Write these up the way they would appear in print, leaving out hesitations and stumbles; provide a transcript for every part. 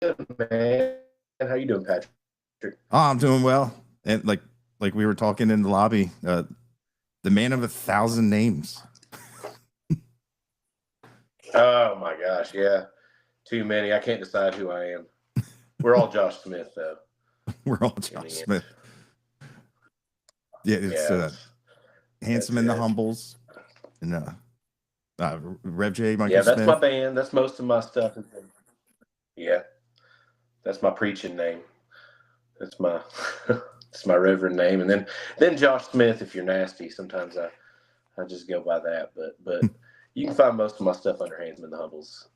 man. How you doing, Patrick? Oh, I'm doing well. And like we were talking in the lobby, the man of 1,000 names. Oh my gosh, yeah. Too many. I can't decide who I am. We're all Josh Smith, though. We're all In Josh the end. Smith. Yeah, it's Yeah, Handsome that's and the it. Humbles and Rev J, Michael Yeah, that's my Smith. band. That's most of my stuff. Yeah, that's my preaching name. That's my that's my reverend name. And then Josh Smith. If you're nasty, sometimes I just go by that. But you can find most of my stuff under Handsome and the Humbles.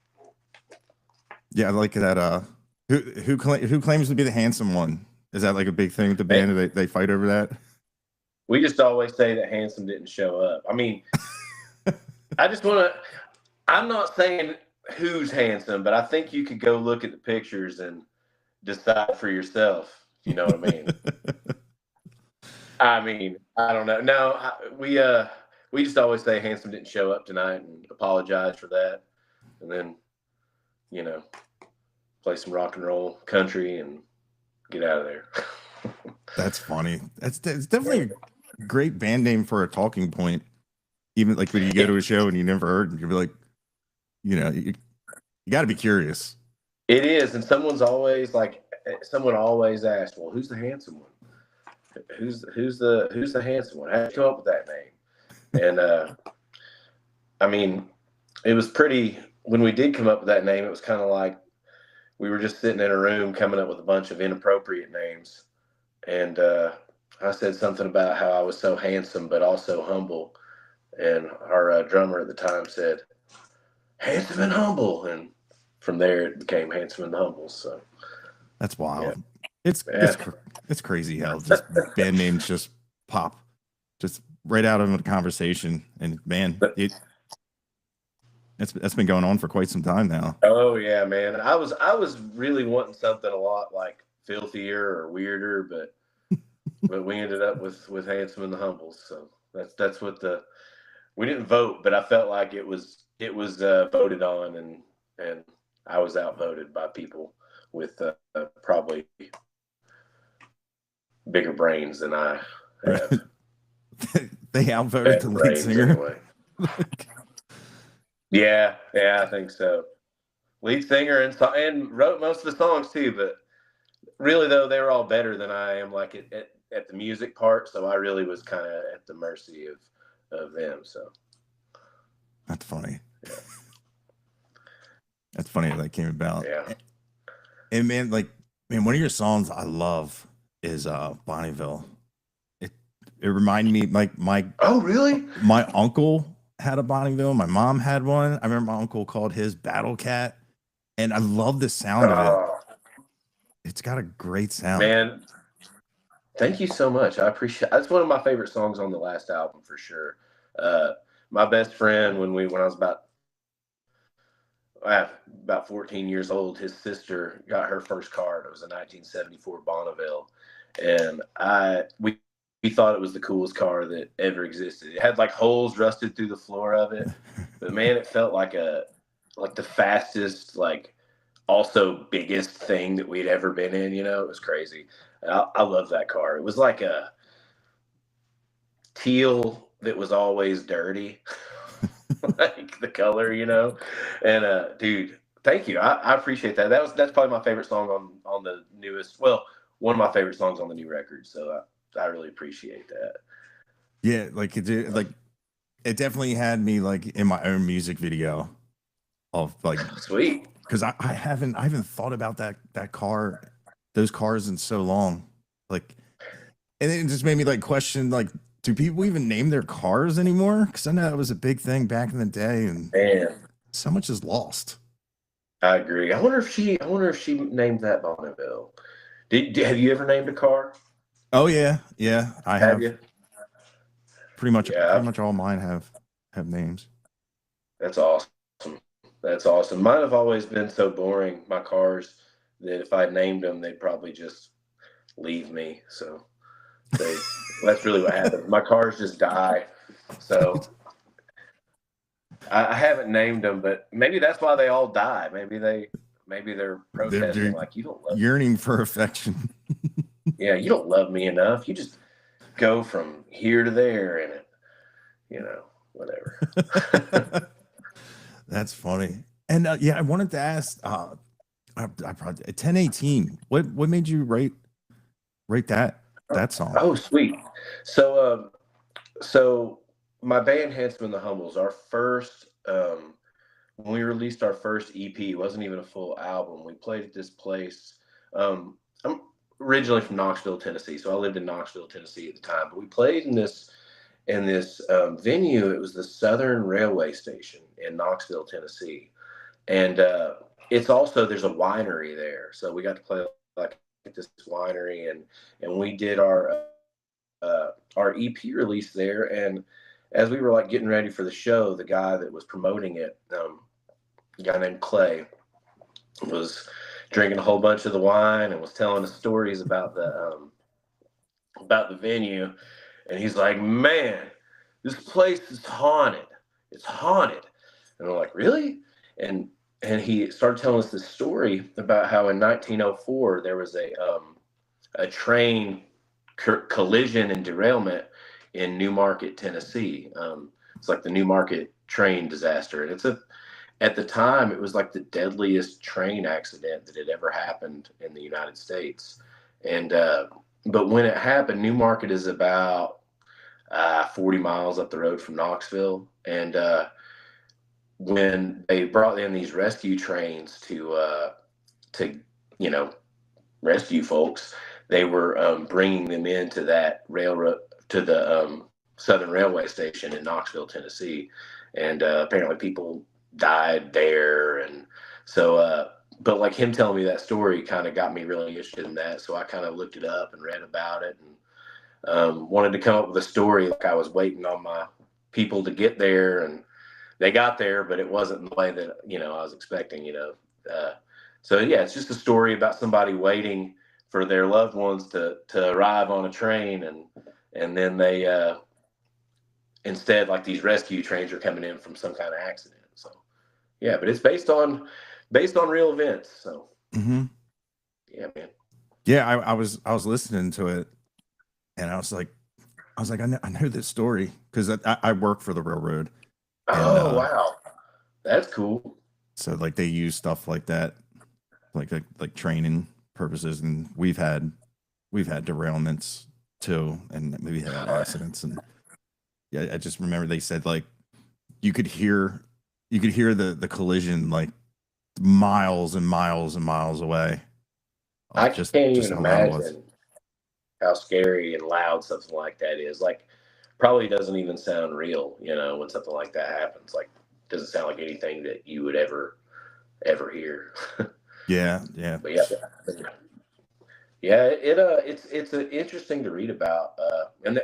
Yeah, I like that. Who claims to be the handsome one? Is that like a big thing with the Hey, band? They fight over that. we just always say that Handsome didn't show up. I mean, I just want to. I'm not saying who's handsome, but I think you could go look at the pictures and decide for yourself. You know what I mean? I mean, I don't know. No, we just always say Handsome didn't show up tonight and apologize for that, and then you know play some rock and roll country and get out of there. That's funny. It's definitely a great band name for a talking point. Even like when you go it, to a show and you never heard, and you'll be like, you got to be curious. it is, and someone always asks, "Well, who's the handsome one? Who's the handsome one? How'd you come up with that name?" And I mean, it was pretty. When we did come up with that name, it was kind of like we were just sitting in a room coming up with a bunch of inappropriate names. And I said something about how I was so handsome but also humble. And our drummer at the time said, "Handsome and humble." And from there, it became Handsome and Humble. So, That's yeah. wild. It's Yeah. it's it's crazy how just band names just pop, just right out of a conversation. And man, But, that's been going on for quite some time now. oh, yeah, man. I was really wanting something a lot like filthier or weirder, but we ended up with Handsome and the Humbles. So that's what we didn't vote, but I felt like it was voted on, and I was outvoted by people with probably bigger brains than I Right? have. They outvoted the Better lead brains, singer. anyway. Yeah, I think so. Lead singer and wrote most of the songs too, but really though they were all better than I am. Like at the music part, so I really was kind of at the mercy of them. So That's funny. yeah, That's funny how that came about. yeah. And man, one of your songs I love is Bonneville. It it reminded me like Oh, really? my uncle had a Bonneville. My mom had one. I remember my uncle called his Battle Cat, and I love the sound of it. Oh, It's got a great sound. man, thank you so much. I appreciate. That's one of my favorite songs on the last album for sure. Uh, my best friend when I was about 14 years old, his sister got her first car. It was a 1974 Bonneville, and we thought it was the coolest car that ever existed. It had like holes rusted through the floor of it, but man, it felt like the fastest, like also biggest thing that we'd ever been in. It was crazy. I love that car. It was like a teal that was always dirty. Like the color, And dude, thank you. I appreciate that. That's probably my favorite song on the newest. Well, one of my favorite songs on the new record. So I really appreciate that. Yeah, it definitely had me like in my own music video of like Sweet. because I haven't thought about those cars in so long. Like, and it just made me like question like, do people even name their cars anymore? Because I know that was a big thing back in the day, and Man, so much is lost. I agree. I wonder if she named that Bonneville. Have you ever named a car? Oh yeah, I Have have you? pretty much Yeah, all mine have names. that's awesome. That's awesome. Mine have always been so boring, my cars, that if I named them, they'd probably just leave me. So they that's really what happens. My cars just die. So I haven't named them, but maybe that's why they all die. Maybe they Maybe they're They're protesting like, you don't love me. yearning for affection. Yeah, you don't love me enough. You just go from here to there and whatever. That's funny. And yeah, I wanted to ask. I probably 1018. What made you write that song? Oh, sweet. So my band Handsome and the Humbles, our first when we released our first EP, it wasn't even a full album. We played at this place. I'm originally from Knoxville, Tennessee, so I lived in Knoxville, Tennessee at the time. But we played in this venue. It was the Southern Railway Station in Knoxville, Tennessee, and it's also there's a winery there, so we got to play like at this winery, and we did our EP release there. And as we were like getting ready for the show, the guy that was promoting it, a guy named Clay, was drinking a whole bunch of the wine and was telling us stories about the venue. And he's like, "Man, this place is haunted. It's haunted." And we're like, "Really?" And he started telling us this story about how in 1904 there was a train collision and derailment in Newmarket, Tennessee. It's like the Newmarket train disaster, and at the time it was like the deadliest train accident that had ever happened in the United States. And but when it happened, Newmarket is about 40 miles up the road from Knoxville, and when they brought in these rescue trains to rescue folks, they were bringing them into that railroad to the Southern Railway Station in Knoxville, Tennessee, and apparently people died there. And so, but like him telling me that story kind of got me really interested in that. So I kind of looked it up and read about it, and wanted to come up with a story. Like I was waiting on my people to get there, and they got there, but it wasn't in the way that I was expecting. So yeah, it's just a story about somebody waiting for their loved ones to arrive on a train, and then they instead, like, these rescue trains are coming in from some kind of accident. So yeah, but it's based on real events. So yeah, man. Yeah, I was listening to it, and I was like, I know this story because I work for the railroad. Oh, wow, that's cool. So like they use stuff like that, like training purposes, and we've had derailments too, and we had accidents. And yeah, I just remember they said like you could hear the collision like miles and miles and miles away. I can't even imagine how scary and loud something like that is. Like, probably doesn't even sound real, when something like that happens. Like, doesn't sound like anything that you would ever hear. Yeah. But yeah, it's interesting to read about. And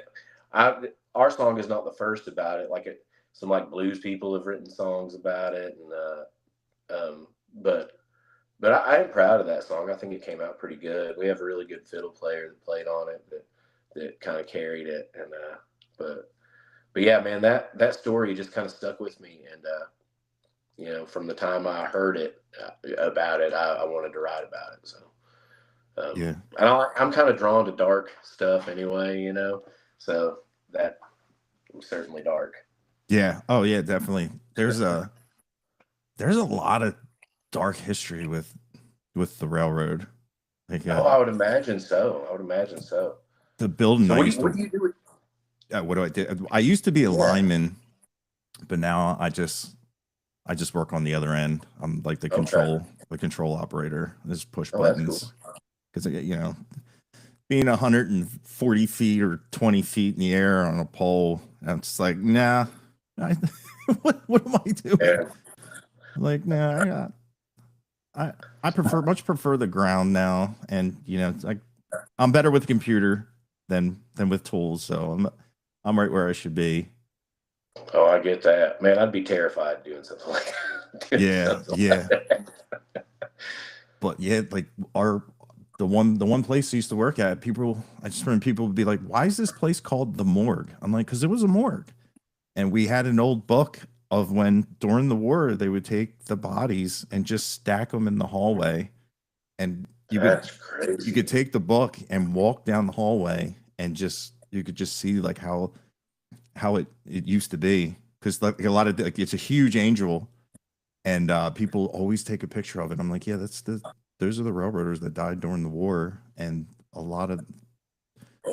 our song is not the first about it. Like, some like blues people have written songs about it, and but I am proud of that song. I think it came out pretty good. We have a really good fiddle player that played on it that kind of carried it. And but yeah, man, that story just kind of stuck with me. And from the time I heard it about it, I wanted to write about it. So Yeah, and I'm kind of drawn to dark stuff anyway. So that was certainly dark. yeah. Oh yeah, definitely. There's a lot of dark history with the railroad. Like, I would imagine so. The building. So what do you do? What do I do? I used to be a lineman, but now I just work on the other end. I'm like the control operator. I just push buttons. Because being 140 feet or 20 feet in the air on a pole, I'm just like, nah. What am I doing? Yeah. Like, nah, I prefer the ground now, and it's like I'm better with a computer than with tools, so I'm right where I should be. Oh, I get that, man. I'd be terrified doing something like that. Yeah. But yeah, like the one place I used to work at, I just remember people would be like, "Why is this place called the morgue?" I'm like, "Because it was a morgue, and we had an old book of when during the war they would take the bodies and just stack them in the hallway, and That's you could crazy. take the book and walk down the hallway and just you could just see like how it used to be, because like a lot of like it's a huge angel, and people always take a picture of it. I'm like, yeah, those are the railroaders that died during the war, and a lot of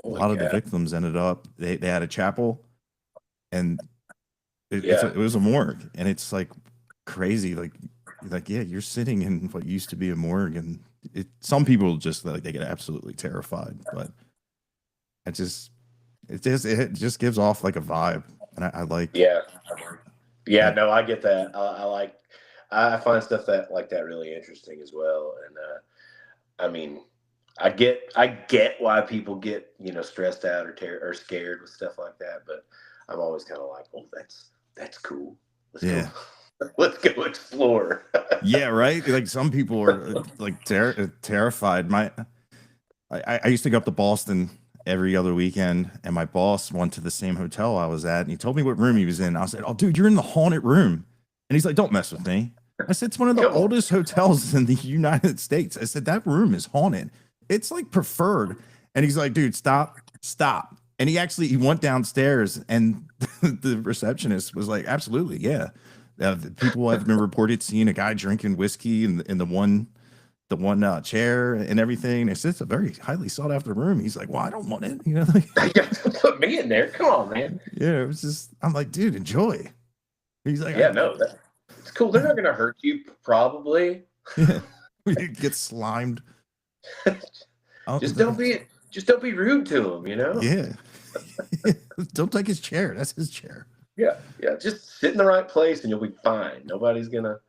Holy the cow. victims ended up they had a chapel, and Yeah. it was a morgue, and it's like crazy, like yeah, you're sitting in what used to be a morgue, and some people just like they get absolutely terrified, but it just it just gives off like a vibe, and I like Yeah. Yeah, that. no, I get that. I find stuff that like that really interesting as well. And I mean, I get why people get, stressed out or scared with stuff like that, but I'm always kind of like, oh, that's cool. Let's go. Yeah. Let's go explore. Yeah, right. Like some people are like terrified. I used to go up to Boston every other weekend, and my boss went to the same hotel I was at, and he told me what room he was in. I said, "Oh, dude, you're in the haunted room," and he's like, "Don't mess with me." I said, "It's one of the Come on. oldest hotels in the United States." I said, "That room is haunted. It's like preferred." And he's like, "Dude, stop, stop." And he went downstairs, and the receptionist was like, "Absolutely, yeah." The people have been reported seeing a guy drinking whiskey in the one chair and everything. It's a very highly sought after room. He's like, well, I don't want it. You know, like, Put me in there. Come on, man. yeah, it was just, I'm like, dude, enjoy. He's like, Yeah, no, it's cool. They're not going to hurt you, probably. yeah, you get slimed. Oh, Just don't be rude to them. yeah. Don't take his chair. That's his chair. Yeah, yeah. Just sit in the right place and you'll be fine. Nobody's gonna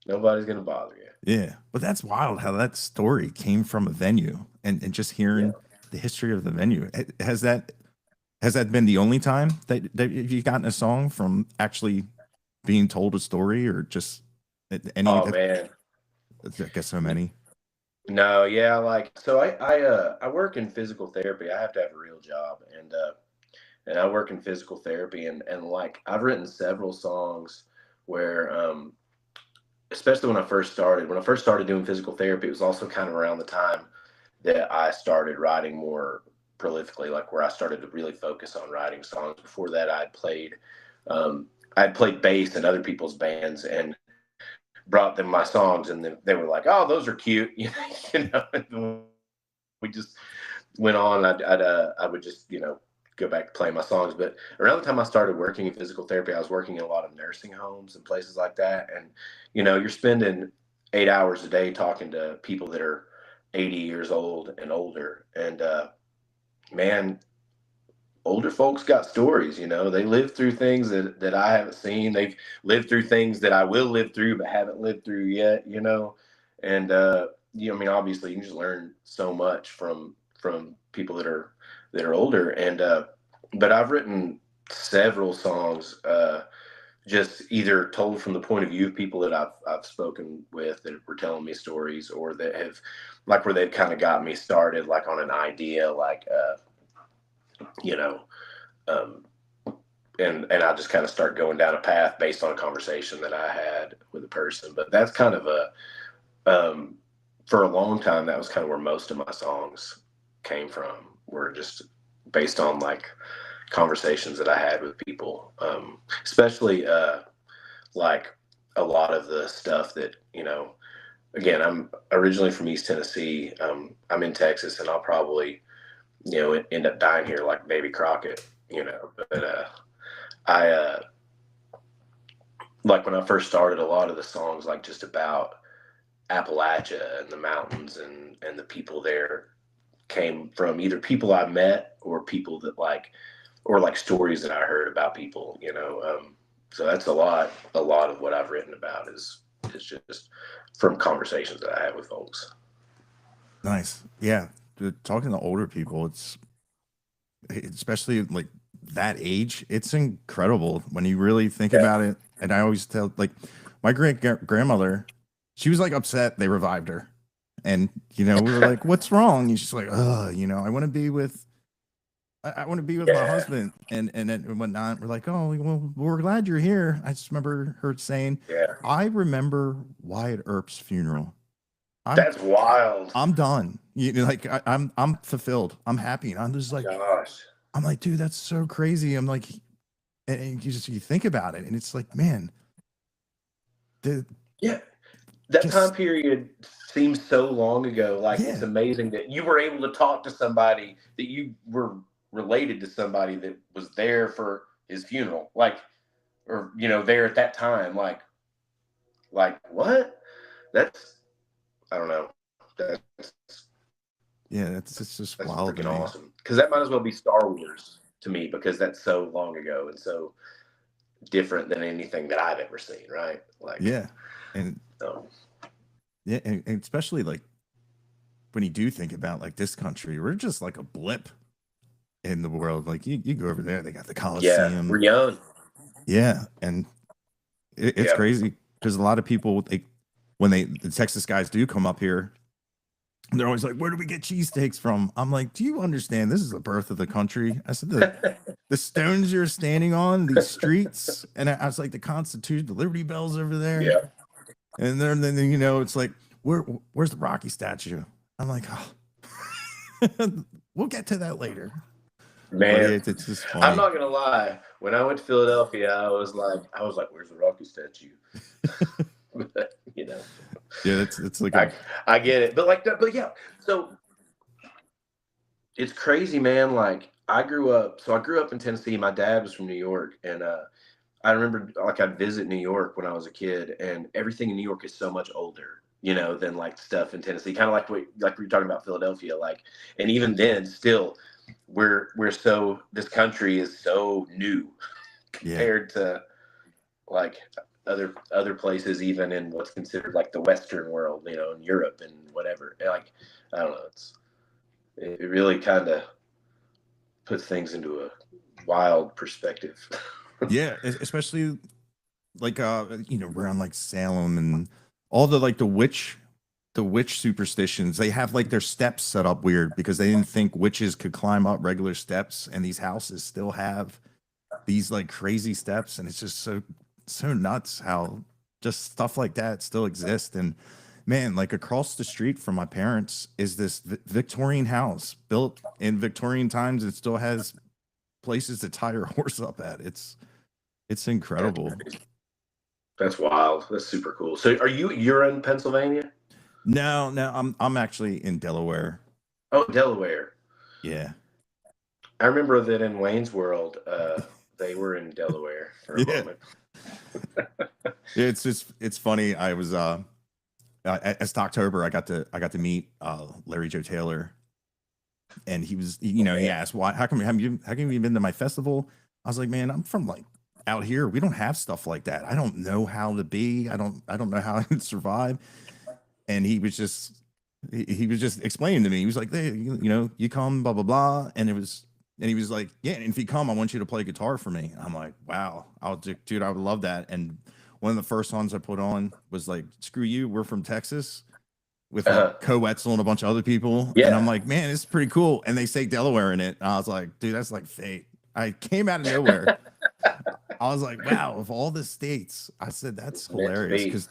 bother you. Yeah. But that's wild how that story came from a venue, and just Yeah. hearing the history of the venue. Has that been the only time that you've gotten a song from actually being told a story, or just any? Oh man. I guess so many. No, yeah, like so I work in physical therapy. I have to have a real job, and I work in physical therapy, and like I've written several songs where especially when I first started doing physical therapy, it was also kind of around the time that I started writing more prolifically, like where I started to really focus on writing songs. Before that, um, I'd played bass in other people's bands and brought them my songs, and they were like, "Oh, those are cute," And we just went on. I would just go back to playing my songs. But around the time I started working in physical therapy, I was working in a lot of nursing homes and places like that, and you're spending 8 hours a day talking to people that are 80 years old and older, and man, older folks got stories. They lived through things that I haven't seen. They've lived through things that I will live through but haven't lived through yet. And I mean, obviously, you can just learn so much from people that are older. And but I've written several songs. Just either told from the point of view of people that I've spoken with that were telling me stories, or that have like where they've kind of got me started like on an idea, like you know um, and I just kind of start going down a path based on a conversation that I had with a person. But that's kind of for a long time, that was kind of where most of my songs came from, were just based on like conversations that I had with people, especially like a lot of the stuff that, again, I'm originally from East Tennessee. I'm in Texas, and I'll probably, end up dying here like Baby Crockett, but I like when I first started, a lot of the songs like just about Appalachia and the mountains and the people there came from either people I met or people that or like stories that I heard about people. So that's a lot of what I've written about is just from conversations that I had with folks. Nice. Yeah. Talking to older people, it's especially like that age, it's incredible when you really think Yeah. about it. And I always tell, like, my great grandmother, she was like upset they revived her. And, we were like, what's wrong? And she's like, oh, I want to be with I want to be with my husband and whatnot. We're like, oh, well, we're glad you're here. I just remember her saying, I remember Wyatt Earp's funeral. That's wild. I'm done. You know, like I'm fulfilled. I'm happy. And I'm just like, gosh, I'm like, dude, that's so crazy. I'm like, and you think about it, and it's like, man, that time period seems so long ago. Like, it's amazing that you were able to talk to somebody, that you were related to somebody that was there for his funeral, like, or, you know, there at that time. Like what? That's, I don't know. It's just wild. Freaking awesome. Because that might as well be Star Wars to me, because that's so long ago and so different than anything that I've ever seen. Right? Like, and especially like when you do think about like this country, we're just like a blip in the world. Like you go over there, they got the Coliseum. Yeah, we're young. Yeah, and it's crazy because a lot of people, when the Texas guys do come up here, they're always like, where do we get cheesesteaks from? I'm like, do you understand? This is the birth of the country. I said, the stones you're standing on, these streets, and I was like, the Constitution, the Liberty Bells over there. Yeah. And then you know, it's like, where's the Rocky statue? I'm like, oh, we'll get to that later. Man, it's just funny. I'm not gonna lie. When I went to Philadelphia, I was like, where's the Rocky statue? But, you know. Yeah, it's like I get it, but like that, but yeah. So it's crazy, man. Like, I grew up in Tennessee. My dad was from New York, and I remember, like, I'd visit New York when I was a kid, and everything in New York is so much older, you know, than like stuff in Tennessee. Kind of like we were talking about Philadelphia, like, and even then, still, this country is so new compared to like other places, even in what's considered like the Western world, you know, in Europe and whatever. And, like, I don't know, it really kind of puts things into a wild perspective. Yeah, especially like you know, around like Salem and all the like the witch superstitions. They have like their steps set up weird because they didn't think witches could climb up regular steps, and these houses still have these like crazy steps, and it's just so nuts how just stuff like that still exists. And man, like across the street from my parents is this Victorian house built in Victorian times. It still has places to tie your horse up at. It's incredible. That's wild. That's super cool. So you're in Pennsylvania? No, I'm actually in Delaware. Oh, Delaware. Yeah. I remember that in Wayne's World, they were in Delaware for a moment. It's funny. I was at October. I got to meet Larry Joe Taylor, and he was, you know, he asked, why, how come you been to my festival? I was like, man, I'm from like out here. We don't have stuff like that. I don't know how to be. I don't know how I can survive. And he was just explaining to me. He was like, hey, you know, you come, blah blah blah, and he was like, yeah, and if you come, I want you to play guitar for me. I'm like, wow, dude, I would love that. And one of the first songs I put on was like, screw you, we're from Texas, with like Co Wetzel and a bunch of other people. Yeah. And I'm like, man, it's pretty cool. And they say Delaware in it. And I was like, dude, that's like fate. I came out of nowhere. I was like, wow, of all the states, I said, that's hilarious. Because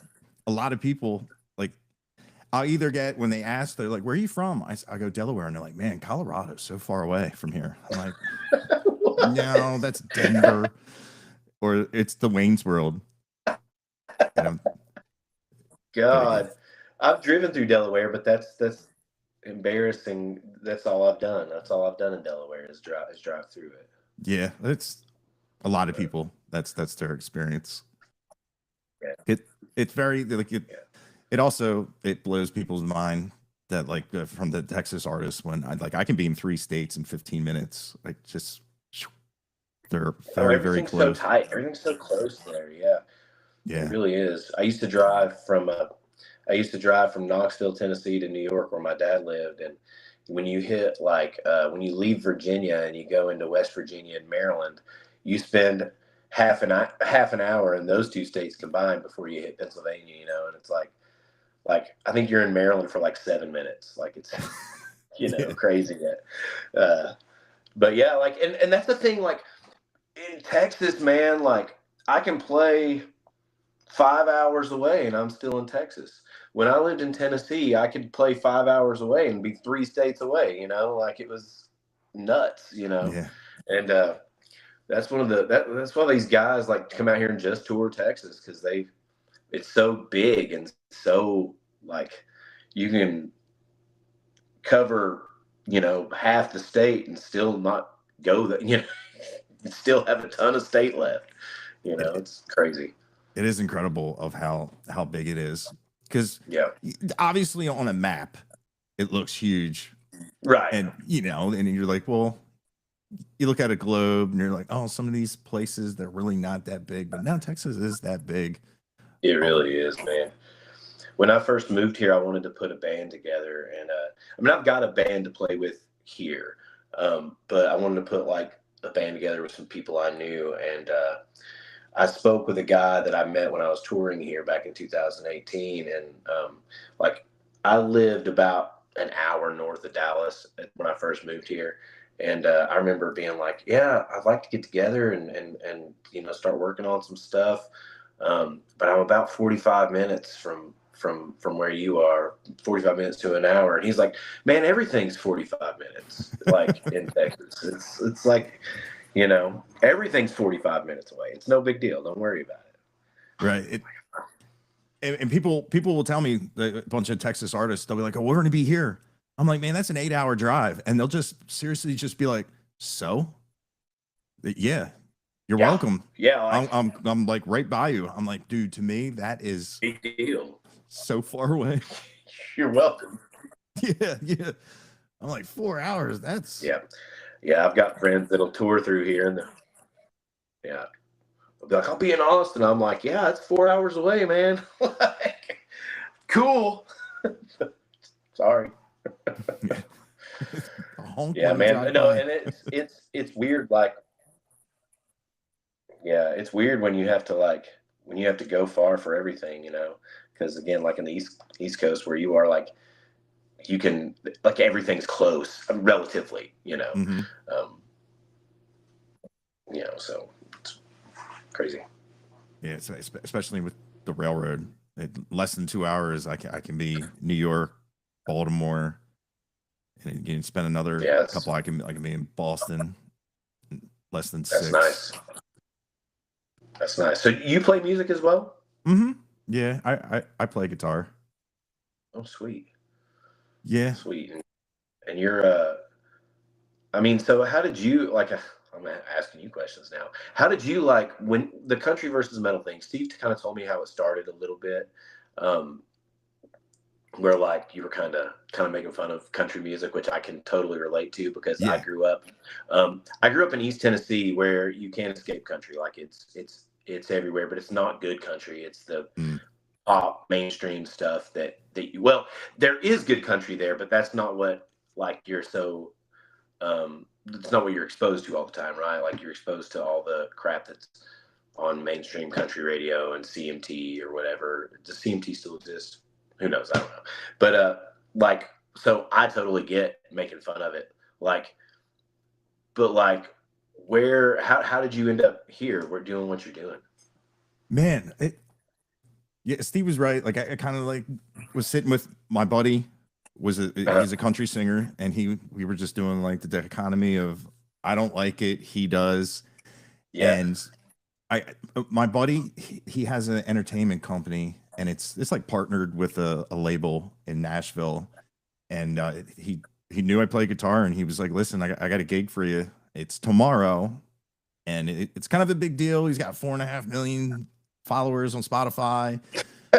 a lot of people, like, I'll either get, when they ask, they're like, where are you from? I go, Delaware. And they're like, man, Colorado's so far away from here. I'm like, no, that's Denver. Or it's the Wayne's World. God, I've driven through Delaware, but that's embarrassing. That's all I've done. That's all I've done in Delaware is drive through it. Yeah, it's a lot of people. That's their experience. Yeah. It's very like it. Yeah. It also blows people's mind that like from the Texas artists, when I can be in 3 states in 15 minutes. Like, just they're very close. So tight. Everything's so close there. Yeah. It really is. I used to drive from Knoxville, Tennessee to New York, where my dad lived, and when you hit when you leave Virginia and you go into West Virginia and Maryland, you spend half an hour in those 2 states combined before you hit Pennsylvania, you know. And it's like I think you're in Maryland for like 7 minutes. Like, it's, you know, crazy that But yeah, like, and that's the thing, like in Texas, man, like I can play 5 hours away and I'm still in Texas. When I lived in Tennessee, I could play 5 hours away and be 3 states away, like it was nuts. Yeah. And that's one of that's why these guys like to come out here and just tour Texas, because it's so big and so like you can cover, half the state and still not go that, still have a ton of state left. It, It's crazy. it is incredible of how big it is, because Yeah. obviously on a map it looks huge, Right. and and you're like, well, you look at a globe and you're like, oh, some of these places they're really not that big, but now Texas is that big. It really is, man. When I first moved here, I wanted to put a band together, and I mean, I've got a band to play with here, but I wanted to put like a band together with some people I knew, and I spoke with a guy that I met when I was touring here back in 2018, and like I lived about an hour north of Dallas when I first moved here, and I remember being like, "Yeah, I'd like to get together and start working on some stuff." But I'm about 45 minutes from where you are, 45 minutes to an hour. And he's like, man, everything's 45 minutes, like in Texas. It's like, everything's 45 minutes away. It's no big deal. Don't worry about it. Right. And people will tell me, a bunch of Texas artists, they'll be like, oh, we're going to be here. I'm like, man, that's an 8-hour drive. And they'll just seriously just be like, so? Yeah. You're welcome. Yeah. Like, I'm like right by you. I'm like, dude, to me, that is big deal. So far away. You're welcome. Yeah. I'm like 4 hours. That's yeah. I've got friends that'll tour through here, and they'll be like, I'll be in Austin. I'm like, yeah, it's 4 hours away, man. Like, cool. Sorry. Yeah, man. No, and it's weird. Like, yeah, it's weird when you have to go far for everything, because again, like in the East Coast where you are, like you can, like everything's close relatively, Mm-hmm. So it's crazy. Yeah, especially with the railroad, less than 2 hours, I can be New York, Baltimore, and you can spend another couple. I can be in Boston, less than 6. That's nice. So you play music as well? Mm-hmm. Yeah, I play guitar. Oh, sweet. Yeah. Sweet. And you're I mean, so how did you like? I'm asking you questions now. How did you like when the country versus metal thing? Steve kind of told me how it started a little bit, where like you were kind of making fun of country music, which I can totally relate to because I grew up in East Tennessee, where you can't escape country. Like it's everywhere, but it's not good country. It's the pop mainstream stuff that well, there is good country there, but that's not what like you're so. It's not what you're exposed to all the time, right? Like you're exposed to all the crap that's on mainstream country radio and CMT or whatever. Does CMT still exist? Who knows? I don't know. But like, so I totally get making fun of it. Like, but like, how did you end up here? We're doing what you're doing. Man, Steve was right. Like I kind of like was sitting with my buddy. He's a country singer, and we were just doing like the dichotomy of I don't like it, he does. Yeah. And my buddy, he has an entertainment company, and it's like partnered with a label in Nashville, and he knew I play guitar, and he was like, listen, I got a gig for you. It's tomorrow, and it's kind of a big deal. He's got 4.5 million followers on Spotify.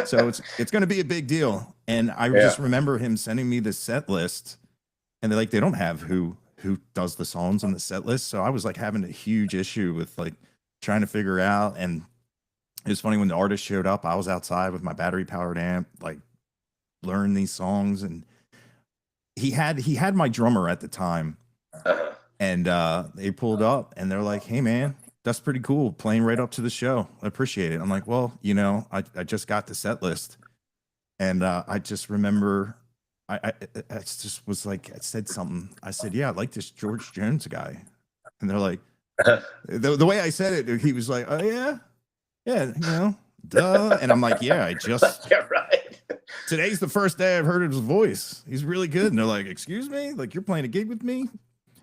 So it's going to be a big deal. And I just remember him sending me the set list, and they don't have who does the songs on the set list. So I was like having a huge issue with like trying to figure out. And it was funny when the artist showed up, I was outside with my battery powered amp, like learn these songs. And he had my drummer at the time, and they pulled up and they're like, hey man, that's pretty cool, playing right up to the show. I appreciate it. I'm like, well, I just got the set list. And I just remember I just was like, I said something. I said, yeah, I like this George Jones guy. And they're like, the way I said it, he was like, oh, yeah, you know, duh. And I'm like, yeah, Yeah, right. Today's the first day I've heard his voice. He's really good. And they're like, excuse me? Like, you're playing a gig with me?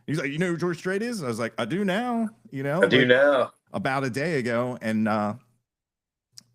He's like, you know who George Strait is? I was like, I do now, you know, I do now. About a day ago. And